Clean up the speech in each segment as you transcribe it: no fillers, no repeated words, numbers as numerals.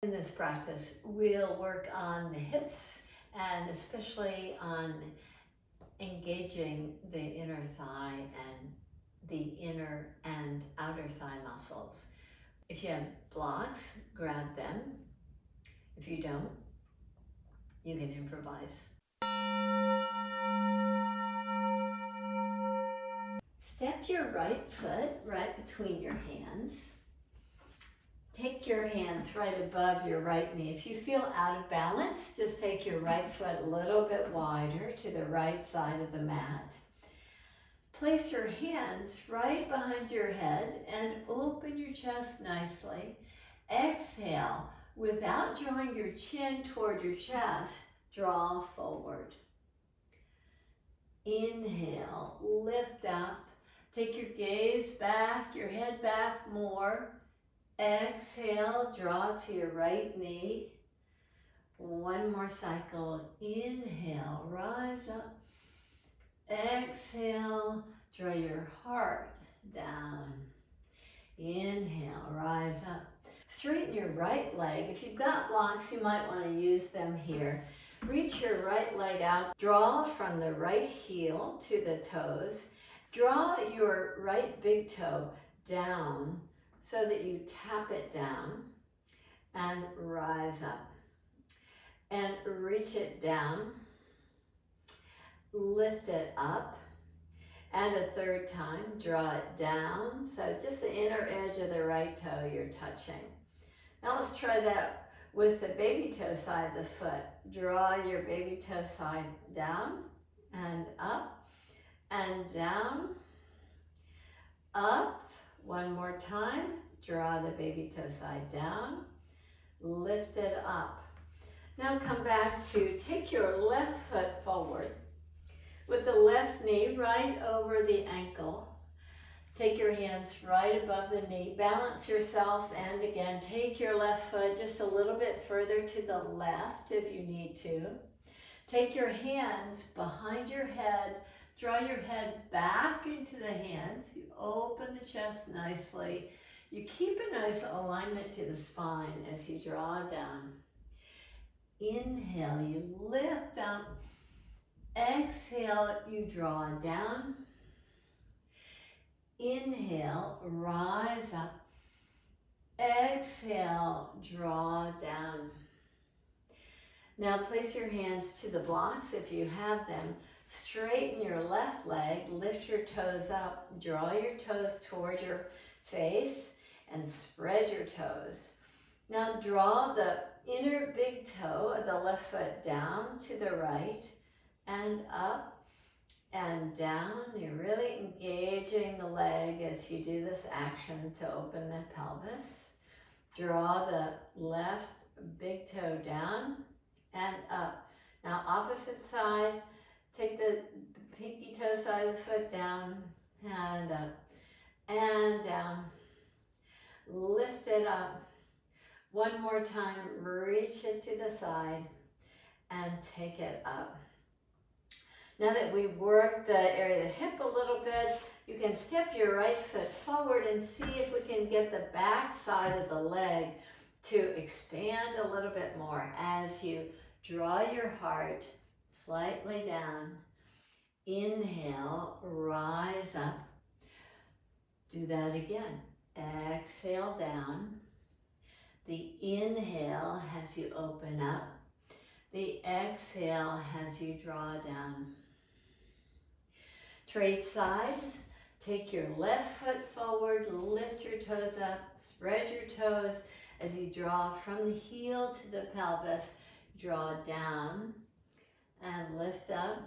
In this practice, we'll work on the hips and especially on engaging the inner thigh and the inner and outer thigh muscles. If you have blocks, grab them. If you don't, you can improvise. Step your right foot right between your hands. Take your hands right above your right knee. If you feel out of balance, just take your right foot a little bit wider to the right side of the mat. Place your hands right behind your head and open your chest nicely. Exhale, without drawing your chin toward your chest, draw forward. Inhale, lift up. Take your gaze back, your head back more. Exhale, draw to your right knee. One more cycle. Inhale, rise up. Exhale, draw your heart down. Inhale, rise up. Straighten your right leg. If you've got blocks, you might want to use them here. Reach your right leg out. Draw from the right heel to the toes. Draw your right big toe down so that you tap it down and rise up. And reach it down. Lift it up. And a third time, draw it down. So just the inner edge of the right toe you're touching. Now let's try that with the baby toe side of the foot. Draw your baby toe side down and up and down, up. One more time, draw the baby toe side down, lift it up. Now come back to take your left foot forward with the left knee right over the ankle. Take your hands right above the knee. Balance yourself, and again, take your left foot just a little bit further to the left if you need to. Take your hands behind your head. Draw your head back into the hands. You open the chest nicely. You keep a nice alignment to the spine as you draw down. Inhale, you lift up. Exhale, you draw down. Inhale, rise up. Exhale, draw down. Now place your hands to the blocks if you have them. Straighten your left leg, lift your toes up, draw your toes toward your face and spread your toes. Now draw the inner big toe of the left foot down to the right and up and down. You're really engaging the leg as you do this action to open the pelvis. Draw the left big toe down and up. Now opposite side, take the pinky toe side of the foot down and up and down. Lift it up. One more time, reach it to the side and take it up. Now that we've worked the area of the hip a little bit, you can step your right foot forward and see if we can get the back side of the leg to expand a little bit more as you draw your heart slightly down. Inhale, rise up. Do that again. Exhale down. The inhale has you open up. The exhale has you draw down. Trade sides. Take your left foot forward, lift your toes up, spread your toes as you draw from the heel to the pelvis. Draw down and lift up,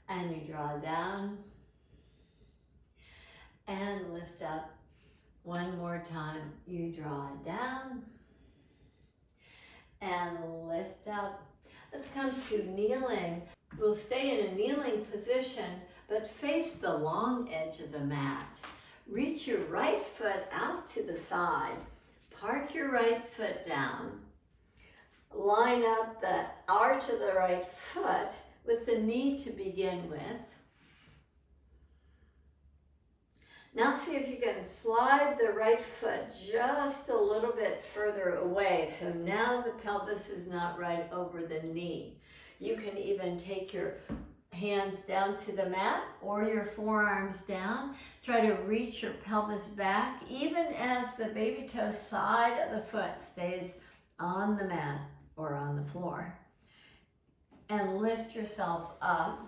and you draw down and lift up. One more time, you draw down and lift up. Let's come to kneeling. We'll stay in a kneeling position, but face the long edge of the mat. Reach your right foot out to the side. Park your right foot down. Line up the arch of the right foot with the knee to begin with. Now see if you can slide the right foot just a little bit further away. So now the pelvis is not right over the knee. You can even take your hands down to the mat or your forearms down. Try to reach your pelvis back even as the baby toe side of the foot stays on the mat or on the floor. And lift yourself up.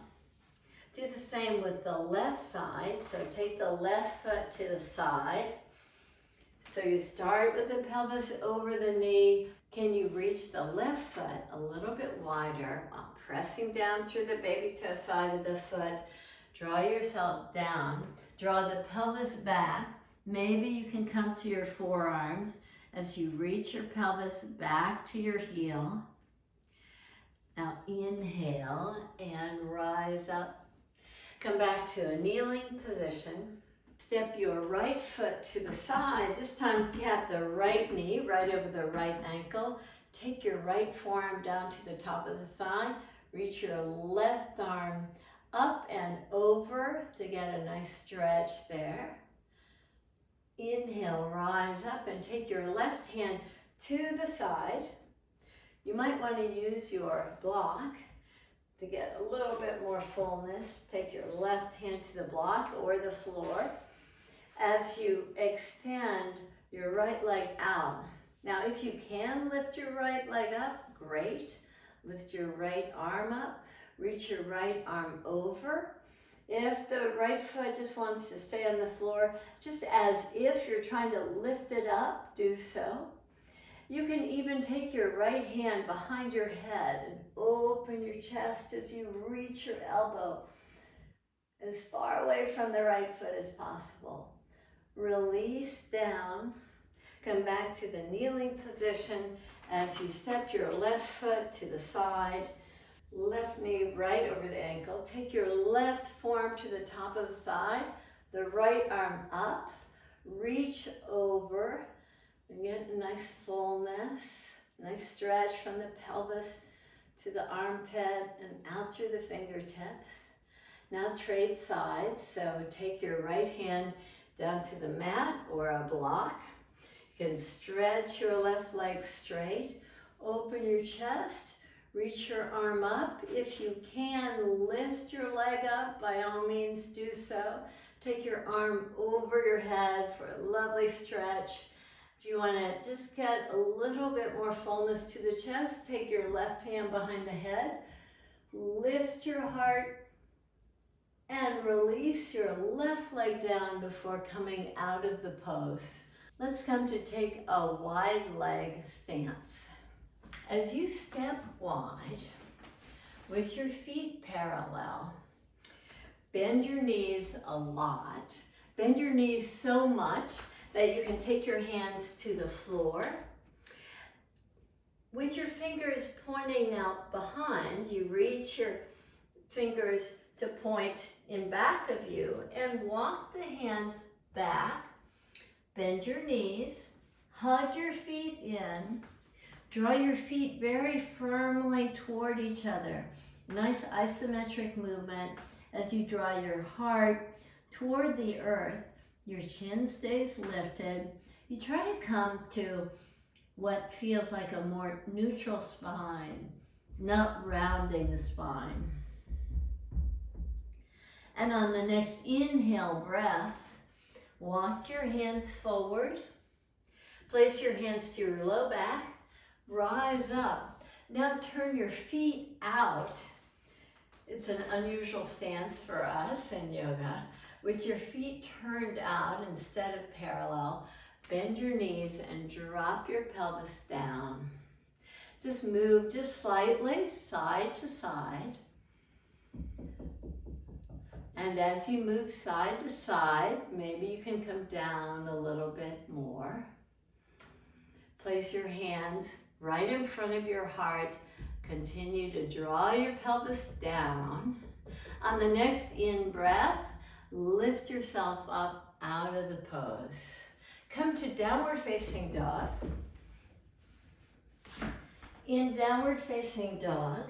Do the same with the left side. So take the left foot to the side. So you start with the pelvis over the knee. Can you reach the left foot a little bit wider while pressing down through the baby toe side of the foot? Draw yourself down. Draw the pelvis back. Maybe you can come to your forearms as you reach your pelvis back to your heel. Now inhale and rise up. Come back to a kneeling position. Step your right foot to the side. This time get the right knee right over the right ankle. Take your right forearm down to the top of the thigh. Reach your left arm up and over to get a nice stretch there. Inhale, rise up and take your left hand to the side. You might want to use your block to get a little bit more fullness. Take your left hand to the block or the floor as you extend your right leg out. Now, if you can lift your right leg up, great. Lift your right arm up. Reach your right arm over. If the right foot just wants to stay on the floor, just as if you're trying to lift it up, do so. You can even take your right hand behind your head and open your chest as you reach your elbow as far away from the right foot as possible. Release down. Come back to the kneeling position as you step your left foot to the side, left knee right over the ankle. Take your left forearm to the top of the side, the right arm up, reach over, and get a nice fullness, nice stretch from the pelvis to the armpit and out through the fingertips. Now trade sides, so take your right hand down to the mat or a block. You can stretch your left leg straight, open your chest, reach your arm up. If you can, lift your leg up, by all means do so. Take your arm over your head for a lovely stretch. If you want to just get a little bit more fullness to the chest, take your left hand behind the head, lift your heart, and release your left leg down before coming out of the pose. Let's come to take a wide leg stance. As you step wide with your feet parallel, bend your knees a lot. Bend your knees so much that you can take your hands to the floor. With your fingers pointing out behind, you reach your fingers to point in back of you and walk the hands back. Bend your knees, hug your feet in, draw your feet very firmly toward each other. Nice isometric movement as you draw your heart toward the earth. Your chin stays lifted. You try to come to what feels like a more neutral spine, not rounding the spine. And on the next inhale breath, walk your hands forward. Place your hands to your low back. Rise up. Now turn your feet out. It's an unusual stance for us in yoga. With your feet turned out instead of parallel, bend your knees and drop your pelvis down. Just move just slightly, side to side. And as you move side to side, maybe you can come down a little bit more. Place your hands right in front of your heart. Continue to draw your pelvis down. On the next in-breath, lift yourself up out of the pose. Come to downward facing dog. In downward facing dog,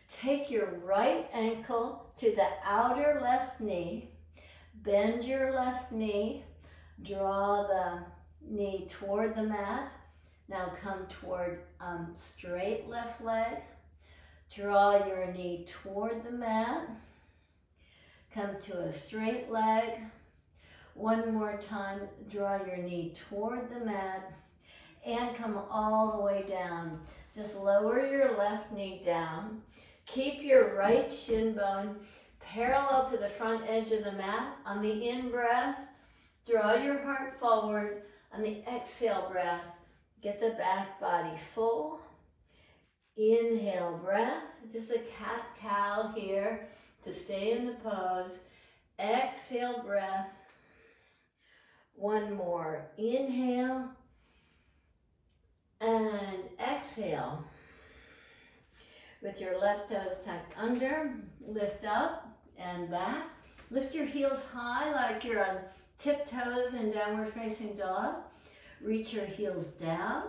take your right ankle to the outer left knee. Bend your left knee. Draw the knee toward the mat. Now come toward straight left leg. Draw your knee toward the mat. Come to a straight leg. One more time, draw your knee toward the mat and come all the way down. Just lower your left knee down. Keep your right shin bone parallel to the front edge of the mat. On the in-breath, draw your heart forward. On the exhale breath, get the back body full. Inhale, breath. Just a cat-cow here to stay in the pose. Exhale, breath. One more. Inhale and exhale. With your left toes tucked under, lift up and back. Lift your heels high like you're on tiptoes in downward facing dog. Reach your heels down.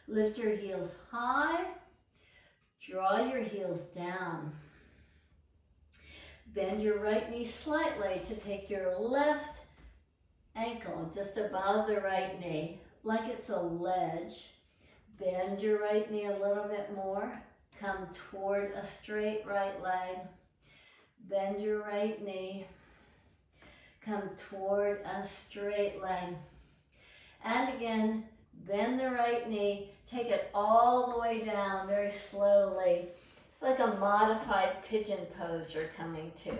Lift your heels high. Draw your heels down. Bend your right knee slightly to take your left ankle just above the right knee, like it's a ledge. Bend your right knee a little bit more. Come toward a straight right leg. Bend your right knee. Come toward a straight leg. And again, bend the right knee. Take it all the way down very slowly. It's like a modified pigeon pose you're coming to.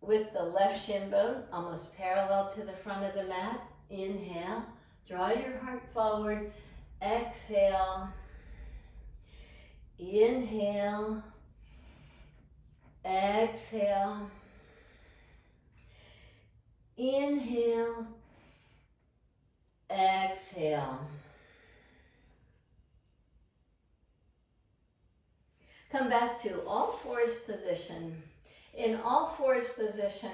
With the left shin bone almost parallel to the front of the mat. Inhale, draw your heart forward. Exhale, inhale, exhale, inhale, exhale. Come back to all fours position. In all fours position,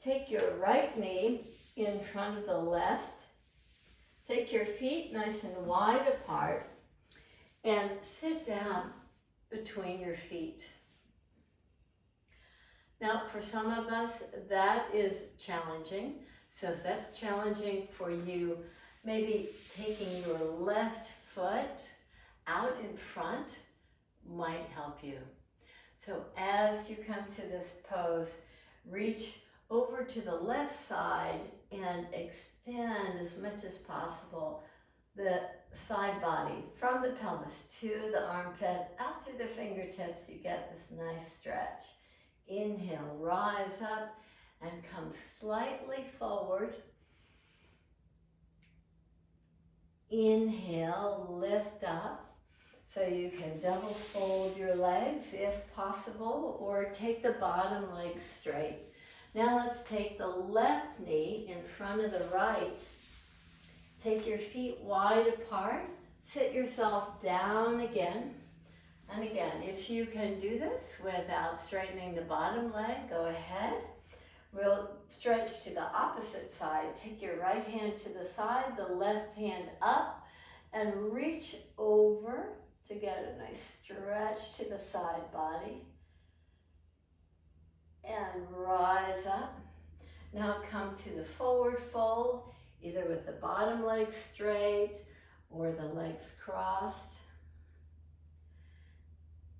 take your right knee in front of the left. Take your feet nice and wide apart and sit down between your feet. Now, for some of us, that is challenging. So if that's challenging for you, maybe taking your left foot out in front might help you. So as you come to this pose, reach over to the left side and extend as much as possible the side body from the pelvis to the armpit, out through the fingertips. You get this nice stretch. Inhale, rise up and come slightly forward. Inhale, lift up. So you can double fold your legs if possible, or take the bottom leg straight. Now let's take the left knee in front of the right. Take your feet wide apart. Sit yourself down again. And again, if you can do this without straightening the bottom leg, go ahead. We'll stretch to the opposite side. Take your right hand to the side, the left hand up, and reach over to get a nice stretch to the side body. And rise up. Now come to the forward fold, either with the bottom leg straight or the legs crossed.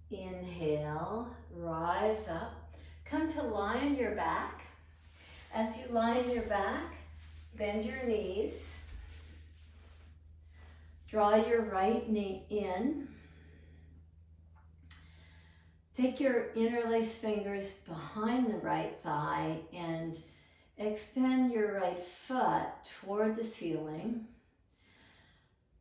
Inhale, rise up. Come to lie on your back. As you lie on your back, bend your knees. Draw your right knee in. Take your interlaced fingers behind the right thigh and extend your right foot toward the ceiling.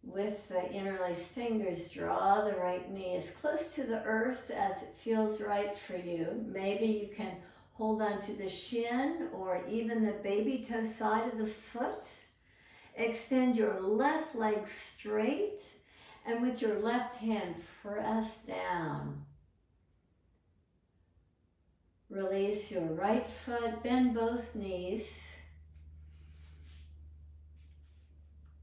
With the interlaced fingers, draw the right knee as close to the earth as it feels right for you. Maybe you can hold on to the shin or even the baby toe side of the foot. Extend your left leg straight and with your left hand press down. Release your right foot, bend both knees.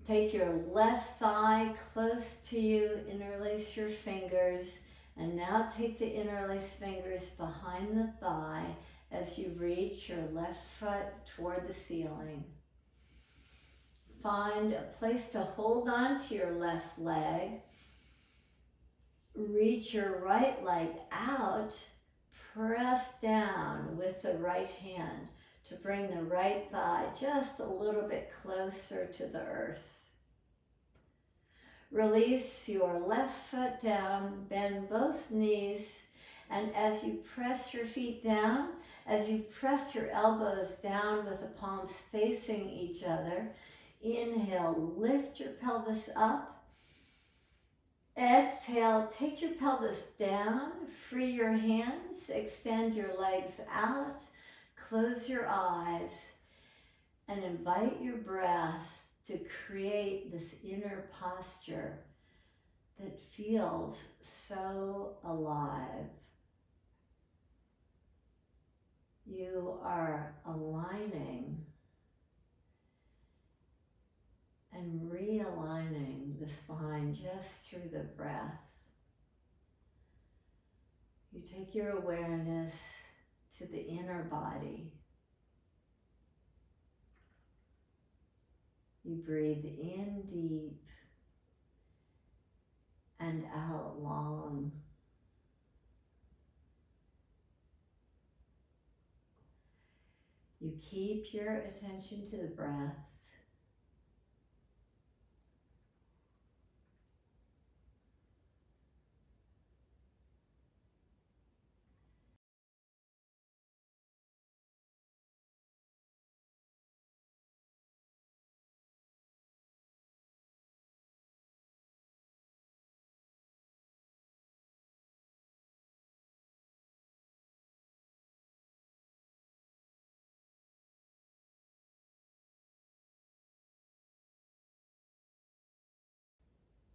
Take your left thigh close to you, interlace your fingers, and now take the interlaced fingers behind the thigh as you reach your left foot toward the ceiling. Find a place to hold on to your left leg. Reach your right leg out. Press down with the right hand to bring the right thigh just a little bit closer to the earth. Release your left foot down, bend both knees, and as you press your feet down, as you press your elbows down with the palms facing each other, inhale, lift your pelvis up. Exhale, take your pelvis down, free your hands, extend your legs out, close your eyes, and invite your breath to create this inner posture that feels so alive. You are aligning and realigning the spine just through the breath. You take your awareness to the inner body. You breathe in deep and out long. You keep your attention to the breath.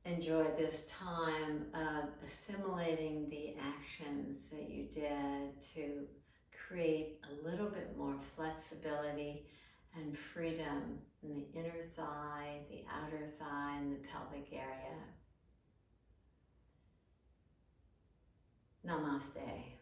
Enjoy this time of assimilating the actions that you did to create a little bit more flexibility and freedom in the inner thigh, the outer thigh, and the pelvic area. Namaste.